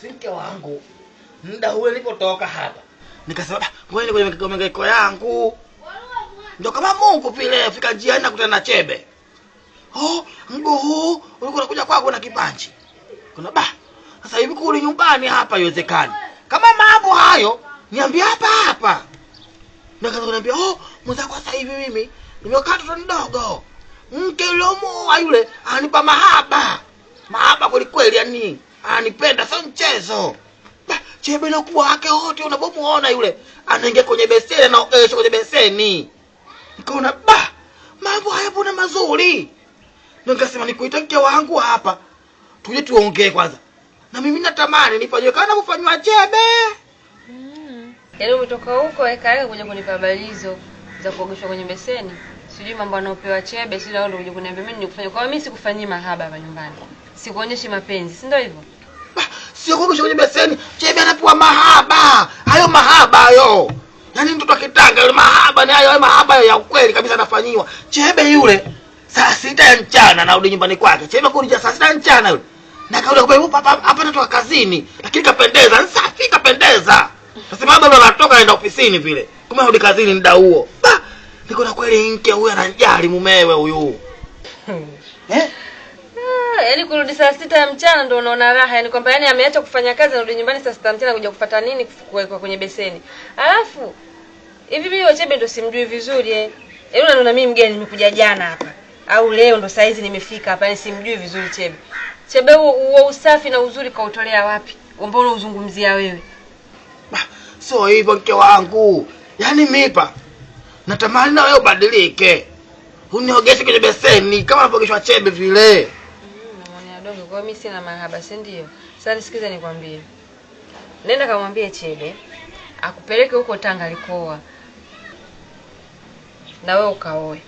Basi mke wangu muda ule nilipotoka hapa nikasema ngoja kwenye mihangaiko yangu. Ndio kama Mungu vile fika njiani nakutana na Chebe. Mguu huu ulikuwa unakuja kwako na kibanchi. Kuna sasa hivi kule nyumbani hapa haiwezekani. Kama mambo hayo niambie hapa. Nikaanza kuniambia mzako sasa hivi mimi nimekata tu ndogo. Mke yule anipa mahaba kweli yani anipenda sio mchezo. Chebe na kuwa wake wote unapomuona yule anaingia kwenye beseni na ogesha kwenye beseni. Nikaona mambo haya mbona mazuri. Nikasema nikuita mke wangu hapa tuje tuongee kwanza. Na mimi natamani nifanywe kama kufanywa Chebe. Yaani umetoka huko eka kuja kunipa balizo za kuogeshwa kwenye beseni. Sijui mambo anaopewa Chebe, sio ndio uje kuniambia mimi nikufanyia. Kwa mimi sikufanyii mahaba hapa nyumbani. Sikuonyeshi mapenzi, si ndio hivyo? Sio kuogeshwa kwenye beseni, Chebe anapewa mahaba. Hayo mahaba hayo. Yaani mtoto akitanga yule mahaba ni hayo mahaba ya ukweli kabisa anafanyiwa. Chebe yule saa 6 ya mchana narudi nyumbani kwake. Chebe kuja saa 6 ya mchana yule. Na kauli kwa hapa natoka kazini, lakini kapendeza, safi kapendeza. Sasa baba anatoka aenda ofisini vile. Kama rudi kazini muda huo. Niko na kweli mke huyu anajali mumewe huyu. Yaani kurudi saa 6 ya mchana ndio unaona raha. Yaani kwamba yani ameacha kufanya kazi anarudi nyumbani saa 6 ya mchana kuja kupata nini kuwekwa kwenye beseni. Alafu hivi mimi Chebe ndio simjui vizuri Yaani unaona mimi mgeni nimekuja jana hapa. Au leo ndo saa hizi nimefika hapa, yani simjui vizuri Chebe. Chebe huo usafi na uzuri kautolea wapi? Mbona uzungumzia wewe? Sio hivyo mke wangu. Yaani mipa natamani na wewe ubadilike. Uniogeshe kwenye beseni kama unapogeshwa Chebe vile. Naona dogo kwa mimi sina mahaba, si ndio? Sasa nisikize nikwambie. Nenda kamwambie Chebe akupeleke huko Tanga alikoa. Na wewe ukaoe.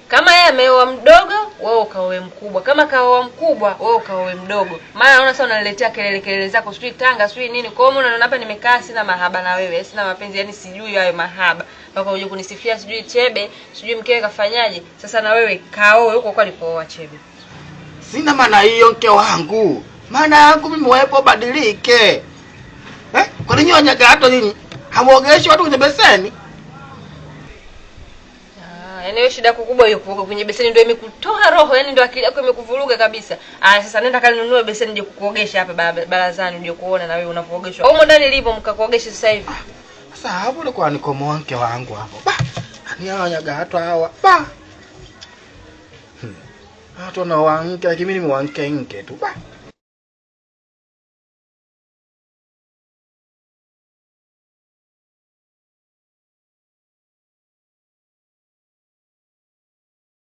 Kama yeye ameoa mdogo, wewe ukaoe mkubwa. Kama kaoa mkubwa, wewe ukaoe mdogo. Maana naona sasa unaniletea kelele zako, sijui Tanga, sijui nini. Kwa hiyo unaona hapa nimekaa sina mahaba na wewe, sina mapenzi, yani sijui hayo mahaba. Mpaka uje kunisifia sijui Chebe, sijui mkewe kafanyaje. Sasa na wewe kaoe huko kwa alipooa Chebe. Sina maana hiyo mke wangu. Maana yangu mimi wewe badilike. Kwa nini wanyaga hata nini? Hamuogeshi watu kwenye beseni? Yaani wewe shida kubwa hiyo kuoga kwenye beseni ndio imekutoa roho, yani ndio akili yako imekuvuruga kabisa. Sasa nenda kalinunue beseni nje kukuogesha hapa barazani ndio kuona na wewe unapoogeshwa. Huko ndani lipo mkakuogesha sasa hivi. Sasa hapo ndo kwa niko mwanamke wangu hapo. Ni hao nyaga hata hawa. Hata na wanke lakini mimi wanke tu.